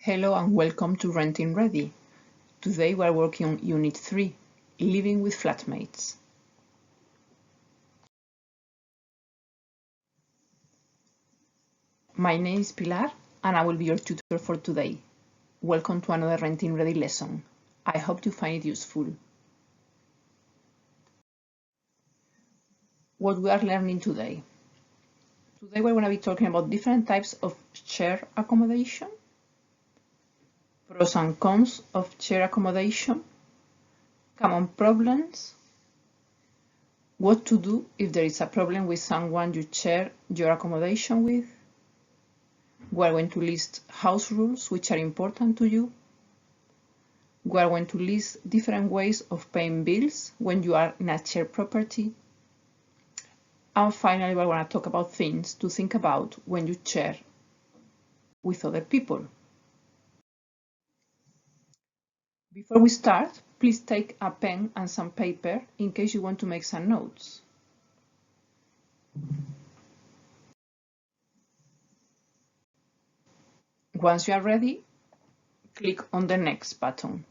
Hello and welcome to Renting Ready. Today we are working on Unit 3, Living with Flatmates. My name is Pilar and I will be your tutor for today. Welcome to another Renting Ready lesson. I hope you find it useful. What we are learning today. Today we're going to be talking about different types of shared accommodation, pros and cons of shared accommodation, common problems, what to do if there is a problem with someone you share your accommodation with. We are going to list house rules which are important to you. We are going to list different ways of paying bills when you are in a shared property. And finally, we're going to talk about things to think about when you share with other people. Before we start, please take a pen and some paper in case you want to make some notes. Once you are ready, click on the Next button.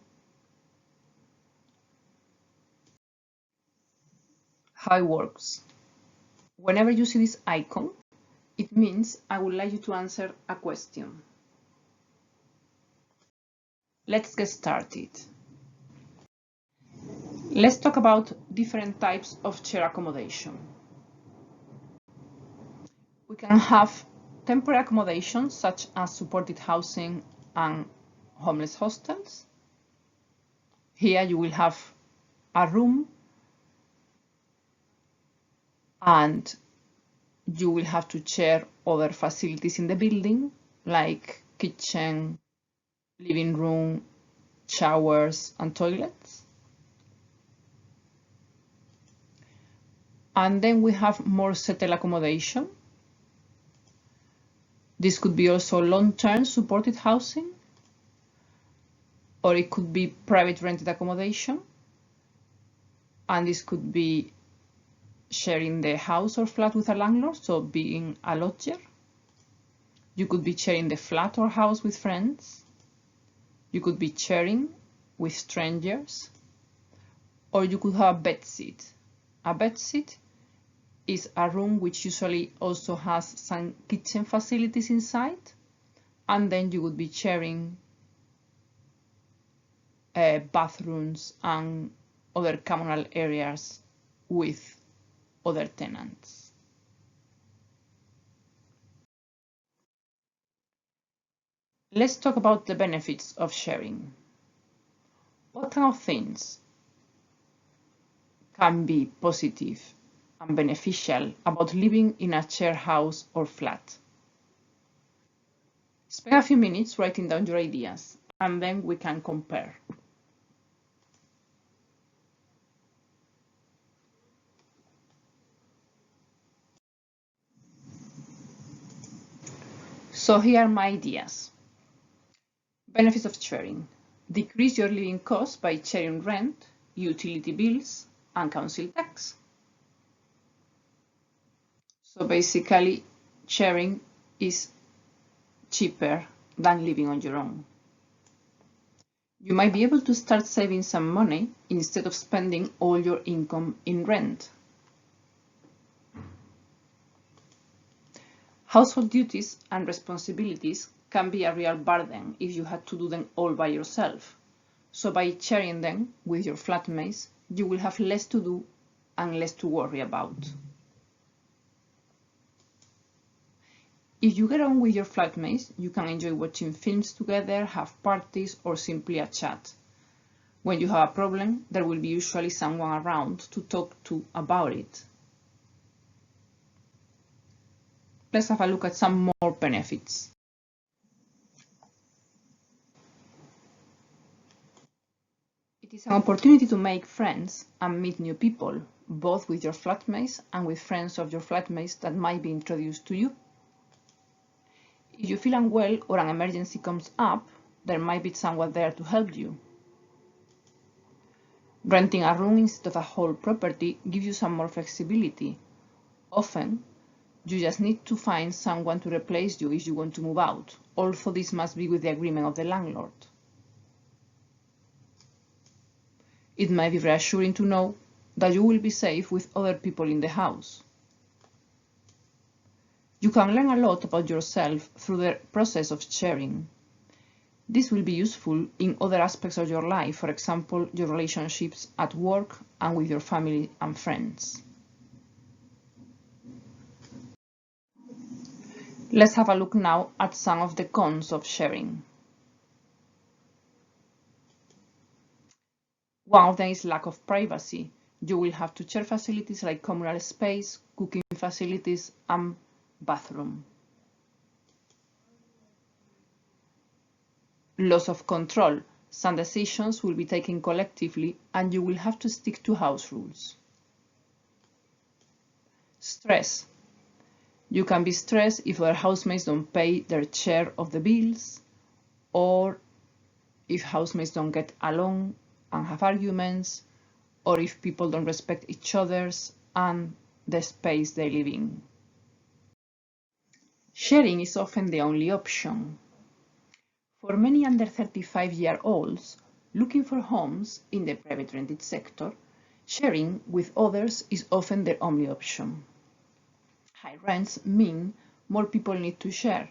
How it works. Whenever you see this icon, it means I would like you to answer a question. Let's get started. Let's talk about different types of shared accommodation. We can have temporary accommodation such as supported housing and homeless hostels. Here you will have a room and you will have to share other facilities in the building like kitchen, living room, showers and toilets. And then we have more settled accommodation. This could be also long-term supported housing, or it could be private rented accommodation. And this could be sharing the house or flat with a landlord, so being a lodger. You could be sharing the flat or house with friends. You could be sharing with strangers. Or you could have a bedsit. A bedsit is a room which usually also has some kitchen facilities inside, and then you would be sharing bathrooms and other communal areas with other tenants. Let's talk about the benefits of sharing. What kind of things can be positive and beneficial about living in a shared house or flat? Spend a few minutes writing down your ideas, and then we can compare. So here are my ideas. Benefits of sharing. Decrease your living costs by sharing rent, utility bills, and council tax. So basically, sharing is cheaper than living on your own. You might be able to start saving some money instead of spending all your income in rent. Household duties and responsibilities can be a real burden if you had to do them all by yourself. So by sharing them with your flatmates, you will have less to do and less to worry about. If you get on with your flatmates, you can enjoy watching films together, have parties, or simply a chat. When you have a problem, there will be usually someone around to talk to about it. Let's have a look at some more benefits. It is an opportunity to make friends and meet new people, both with your flatmates and with friends of your flatmates that might be introduced to you. If you feel unwell or an emergency comes up, there might be someone there to help you. Renting a room instead of a whole property gives you some more flexibility. Often, you just need to find someone to replace you if you want to move out, although this must be with the agreement of the landlord. It may be reassuring to know that you will be safe with other people in the house. You can learn a lot about yourself through the process of sharing. This will be useful in other aspects of your life, for example, your relationships at work and with your family and friends. Let's have a look now at some of the cons of sharing. One of them is lack of privacy. You will have to share facilities like communal space, cooking facilities, and bathroom. Loss of control. Some decisions will be taken collectively and you will have to stick to house rules. Stress. You can be stressed if other housemates don't pay their share of the bills, or if housemates don't get along and have arguments, or if people don't respect each other's and the space they live in. Sharing is often the only option. For many under 35-year-olds looking for homes in the private rented sector, sharing with others is often their only option. High rents mean more people need to share,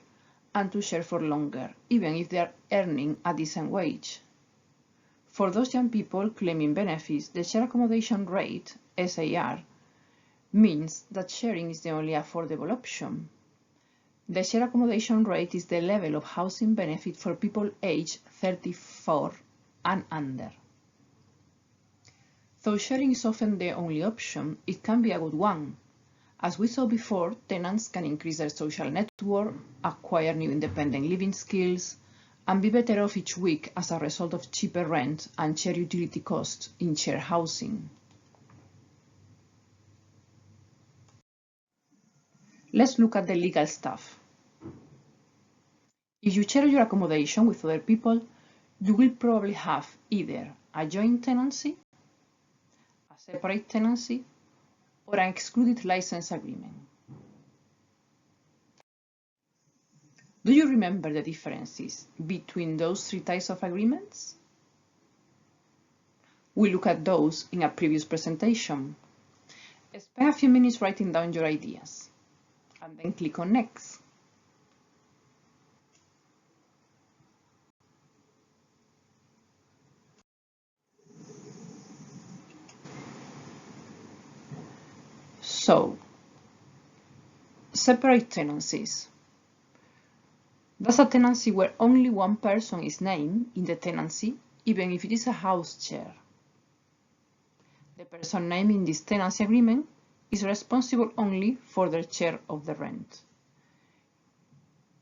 and to share for longer, even if they are earning a decent wage. For those young people claiming benefits, the shared accommodation rate, SAR, means that sharing is the only affordable option. The shared accommodation rate is the level of housing benefit for people aged 34 and under. Though sharing is often the only option, it can be a good one. As we saw before, tenants can increase their social network, acquire new independent living skills, and be better off each week as a result of cheaper rent and shared utility costs in shared housing. Let's look at the legal stuff. If you share your accommodation with other people, you will probably have either a joint tenancy, a separate tenancy, or an excluded license agreement. Do you remember the differences between those three types of agreements? We looked at those in a previous presentation. Spend a few minutes writing down your ideas, and then click on Next. So, separate tenancies. That's a tenancy where only one person is named in the tenancy, even if it is a house share. The person named in this tenancy agreement is responsible only for their share of the rent.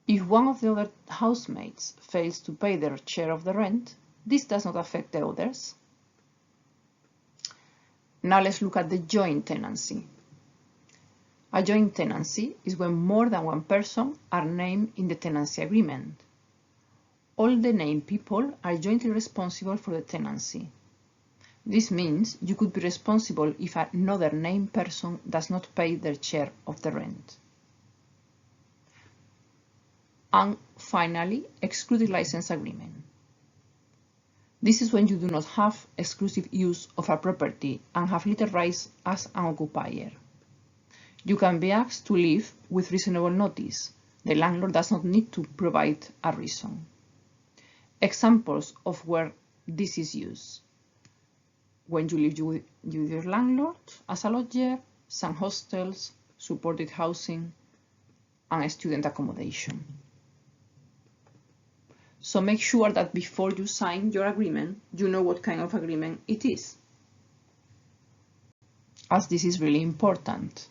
If one of the other housemates fails to pay their share of the rent, this does not affect the others. Now let's look at the joint tenancy. A joint tenancy is when more than one person are named in the tenancy agreement. All the named people are jointly responsible for the tenancy. This means you could be responsible if another named person does not pay their share of the rent. And finally, excluded license agreement. This is when you do not have exclusive use of a property and have little rights as an occupier. You can be asked to leave with reasonable notice. The landlord does not need to provide a reason. Examples of where this is used: when you live with your landlord as a lodger, some hostels, supported housing, and student accommodation. So make sure that before you sign your agreement, you know what kind of agreement it is, as this is really important.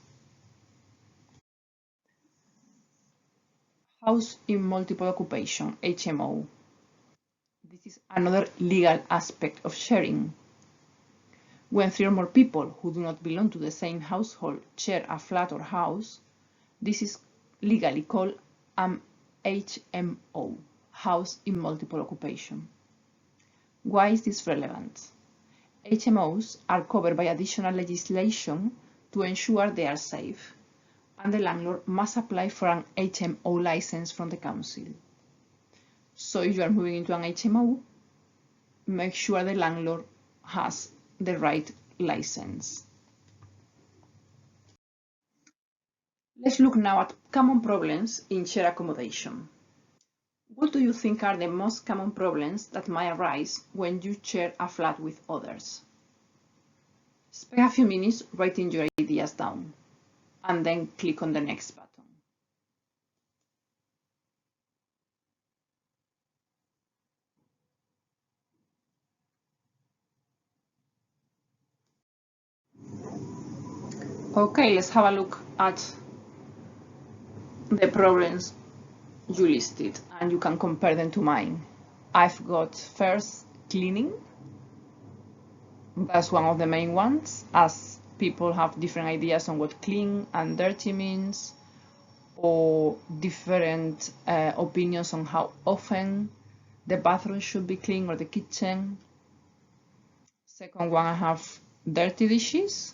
House in multiple occupation, HMO. This is another legal aspect of sharing. When 3 or more people who do not belong to the same household share a flat or house, this is legally called an HMO, house in multiple occupation. Why is this relevant? HMOs are covered by additional legislation to ensure they are safe, and the landlord must apply for an HMO license from the council. So if you are moving into an HMO, make sure the landlord has the right license. Let's look now at common problems in shared accommodation. What do you think are the most common problems that might arise when you share a flat with others? Spend a few minutes writing your ideas down, and then click on the next button. Okay, let's have a look at the problems you listed, and you can compare them to mine. I've got first cleaning. That's one of the main ones, as people have different ideas on what clean and dirty means, or different opinions on how often the bathroom should be clean or the kitchen. Second one, I have dirty dishes.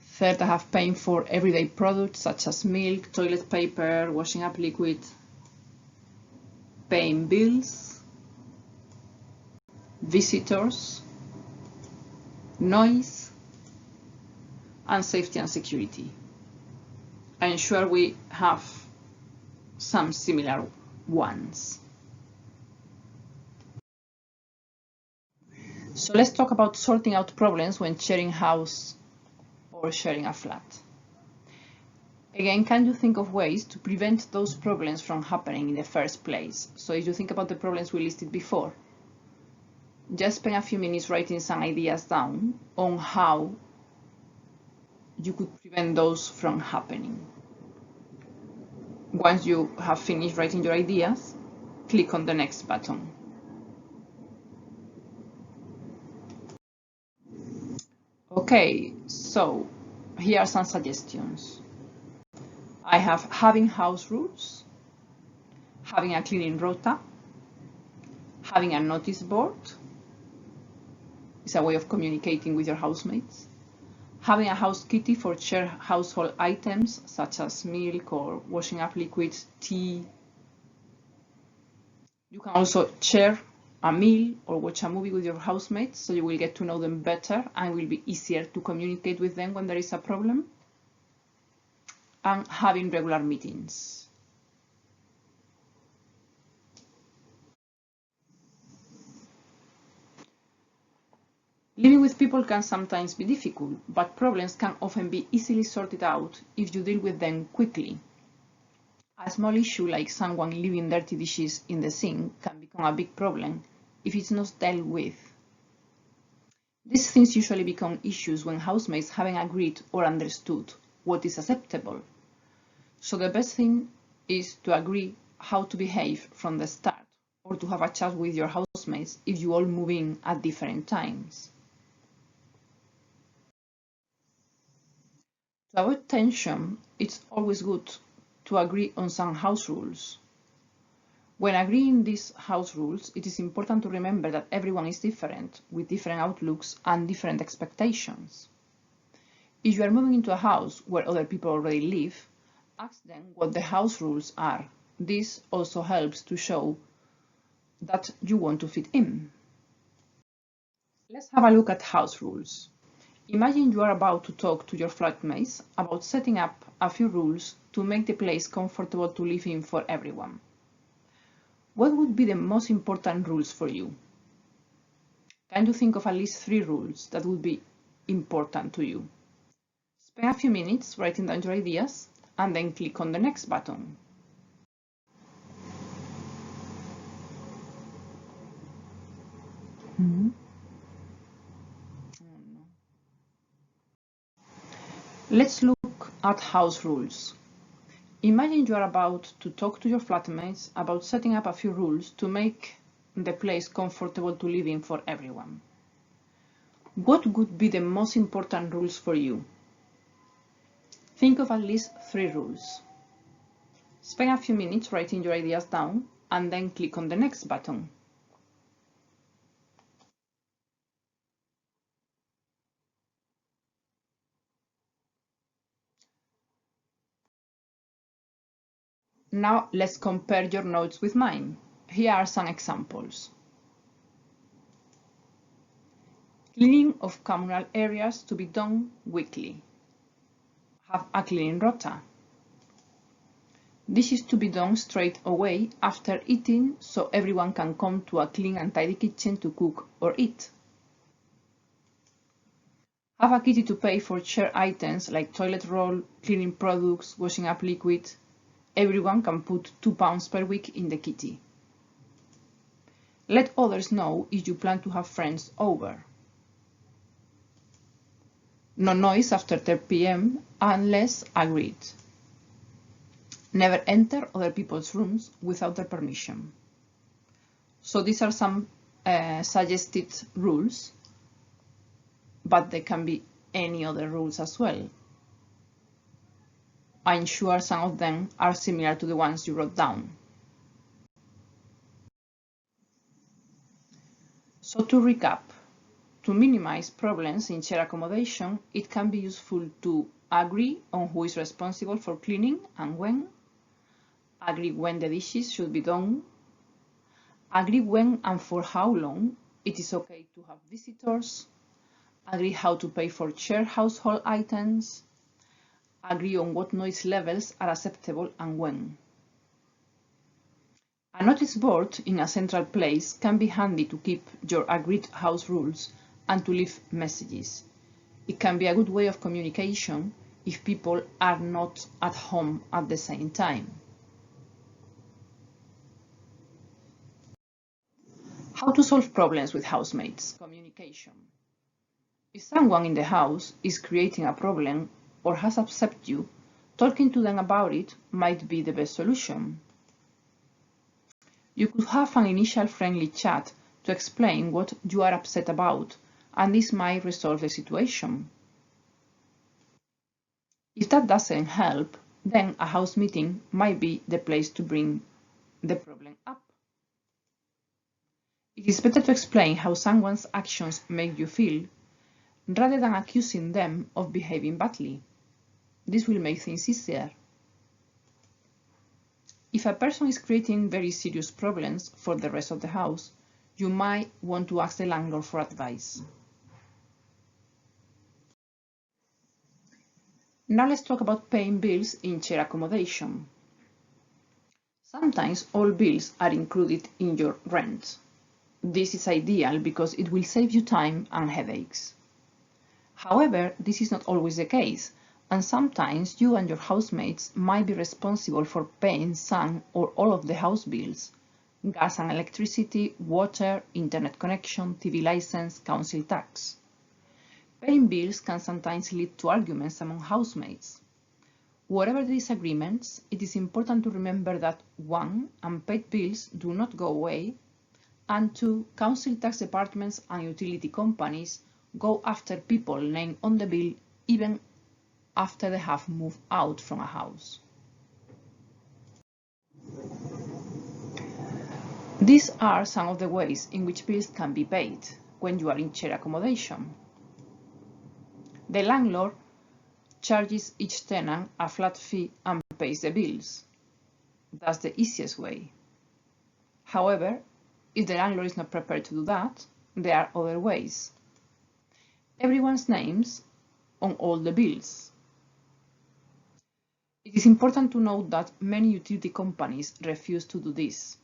Third, I have paying for everyday products such as milk, toilet paper, washing up liquid, paying bills, visitors, noise, and safety and security. I'm sure we have some similar ones. So let's talk about sorting out problems when sharing a house or sharing a flat. Again, can you think of ways to prevent those problems from happening in the first place? So if you think about the problems we listed before, just spend a few minutes writing some ideas down on how you could prevent those from happening. Once you have finished writing your ideas, click on the next button. Okay, so here are some suggestions. I have having house rules, having a cleaning rota, having a notice board. It's a way of communicating with your housemates. Having a house kitty for shared household items such as milk or washing up liquids, tea. You can also share a meal or watch a movie with your housemates, so you will get to know them better and it will be easier to communicate with them when there is a problem. And having regular meetings. Living with people can sometimes be difficult, but problems can often be easily sorted out if you deal with them quickly. A small issue like someone leaving dirty dishes in the sink can become a big problem if it's not dealt with. These things usually become issues when housemates haven't agreed or understood what is acceptable. So the best thing is to agree how to behave from the start, or to have a chat with your housemates if you all move in at different times. To avoid tension, it's always good to agree on some house rules. When agreeing these house rules, it is important to remember that everyone is different, with different outlooks and different expectations. If you are moving into a house where other people already live, ask them what the house rules are. This also helps to show that you want to fit in. Let's have a look at house rules. Imagine you are about to talk to your flatmates about setting up a few rules to make the place comfortable to live in for everyone. What would be the most important rules for you? Can you think of at least 3 rules that would be important to you? Spend a few minutes writing down your ideas and then click on the next button. Let's look at house rules. Imagine you are about to talk to your flatmates about setting up a few rules to make the place comfortable to live in for everyone. What would be the most important rules for you? Think of at least 3 rules. Spend a few minutes writing your ideas down and then click on the next button. Now let's compare your notes with mine. Here are some examples. Cleaning of communal areas to be done weekly. Have a cleaning rota. This is to be done straight away after eating so everyone can come to a clean and tidy kitchen to cook or eat. Have a kitty to pay for shared items like toilet roll, cleaning products, washing up liquid. Everyone can put £2 per week in the kitty. Let others know if you plan to have friends over. No noise after 10 p.m. unless agreed. Never enter other people's rooms without their permission. So these are some suggested rules, but there can be any other rules as well. I'm sure some of them are similar to the ones you wrote down. So to recap, to minimize problems in shared accommodation, it can be useful to agree on who is responsible for cleaning and when, agree when the dishes should be done, agree when and for how long it is okay to have visitors, agree how to pay for shared household items, agree on what noise levels are acceptable and when. A notice board in a central place can be handy to keep your agreed house rules and to leave messages. It can be a good way of communication if people are not at home at the same time. How to solve problems with housemates? Communication. If someone in the house is creating a problem or has upset you, talking to them about it might be the best solution. You could have an initial friendly chat to explain what you are upset about, and this might resolve the situation. If that doesn't help, then a house meeting might be the place to bring the problem up. It is better to explain how someone's actions make you feel rather than accusing them of behaving badly. This will make things easier. If a person is creating very serious problems for the rest of the house, you might want to ask the landlord for advice. Now let's talk about paying bills in shared accommodation. Sometimes all bills are included in your rent. This is ideal because it will save you time and headaches. However, this is not always the case, and sometimes you and your housemates might be responsible for paying some or all of the house bills: gas and electricity, water, internet connection, TV license, council tax. Paying bills can sometimes lead to arguments among housemates. Whatever the disagreements, it is important to remember that 1. Unpaid bills do not go away, and 2. Council tax departments and utility companies go after people named on the bill even after they have moved out from a house. These are some of the ways in which bills can be paid when you are in shared accommodation. The landlord charges each tenant a flat fee and pays the bills. That's the easiest way. However, if the landlord is not prepared to do that, there are other ways. Everyone's names on all the bills. It is important to note that many utility companies refuse to do this.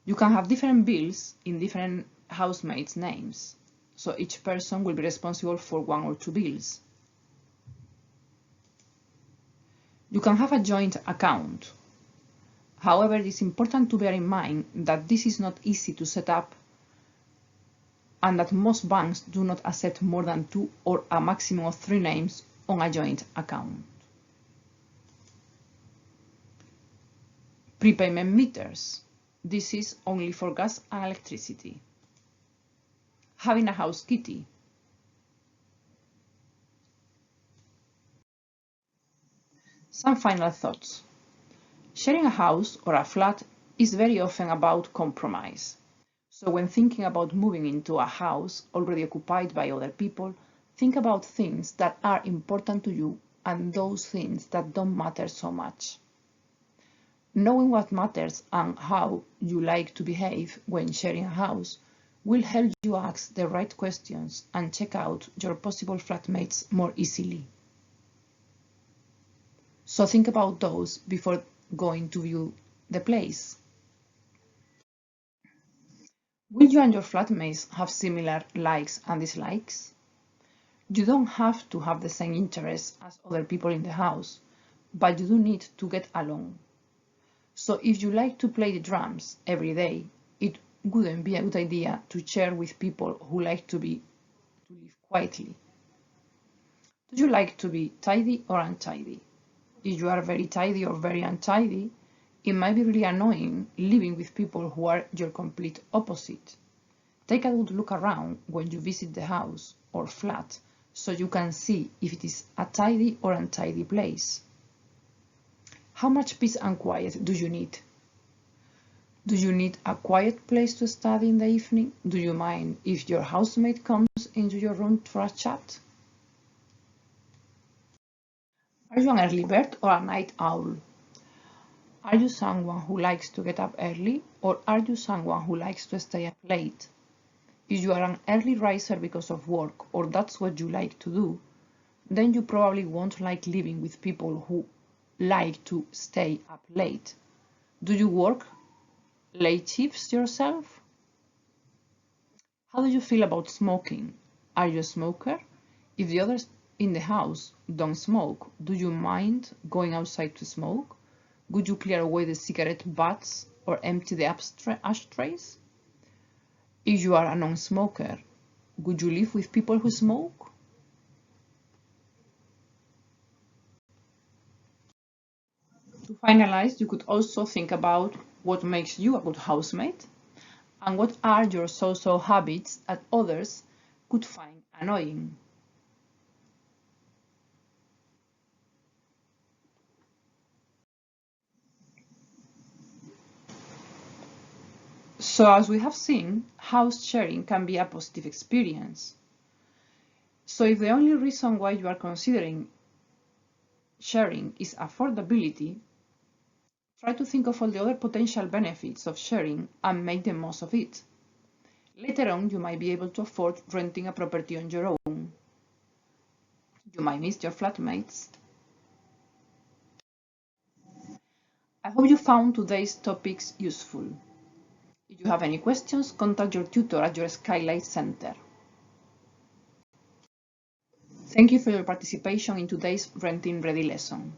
You can have different bills in different housemates' names, so each person will be responsible for 1 or 2 bills. You can have a joint account. However, it is important to bear in mind that this is not easy to set up and that most banks do not accept more than 2 or a maximum of 3 names on a joint account. Prepayment meters. This is only for gas and electricity. Having a house kitty. Some final thoughts. Sharing a house or a flat is very often about compromise. So when thinking about moving into a house already occupied by other people, think about things that are important to you and those things that don't matter so much. Knowing what matters and how you like to behave when sharing a house will help you ask the right questions and check out your possible flatmates more easily. So think about those before going to view the place. Will you and your flatmates have similar likes and dislikes? You don't have to have the same interests as other people in the house, but you do need to get along. So if you like to play the drums every day, it wouldn't be a good idea to share with people who like to live quietly. Do you like to be tidy or untidy? If you are very tidy or very untidy, it might be really annoying living with people who are your complete opposite. Take a good look around when you visit the house or flat so you can see if it is a tidy or untidy place. How much peace and quiet do you need? Do you need a quiet place to study in the evening? Do you mind if your housemate comes into your room for a chat? Are you an early bird or a night owl? Are you someone who likes to get up early, or are you someone who likes to stay up late? If you are an early riser because of work, or that's what you like to do, then you probably won't like living with people who like to stay up late. Do you work late shifts yourself? How do you feel about smoking? Are you a smoker? If the others in the house don't smoke, do you mind going outside to smoke? Would you clear away the cigarette butts or empty the ashtrays? If you are a non-smoker, would you live with people who smoke? To finalize, you could also think about what makes you a good housemate and what are your so-so habits that others could find annoying. So as we have seen, house sharing can be a positive experience. So if the only reason why you are considering sharing is affordability, try to think of all the other potential benefits of sharing and make the most of it. Later on, you might be able to afford renting a property on your own. You might miss your flatmates. I hope you found today's topics useful. If you have any questions, contact your tutor at your Skylight Center. Thank you for your participation in today's Renting Ready lesson.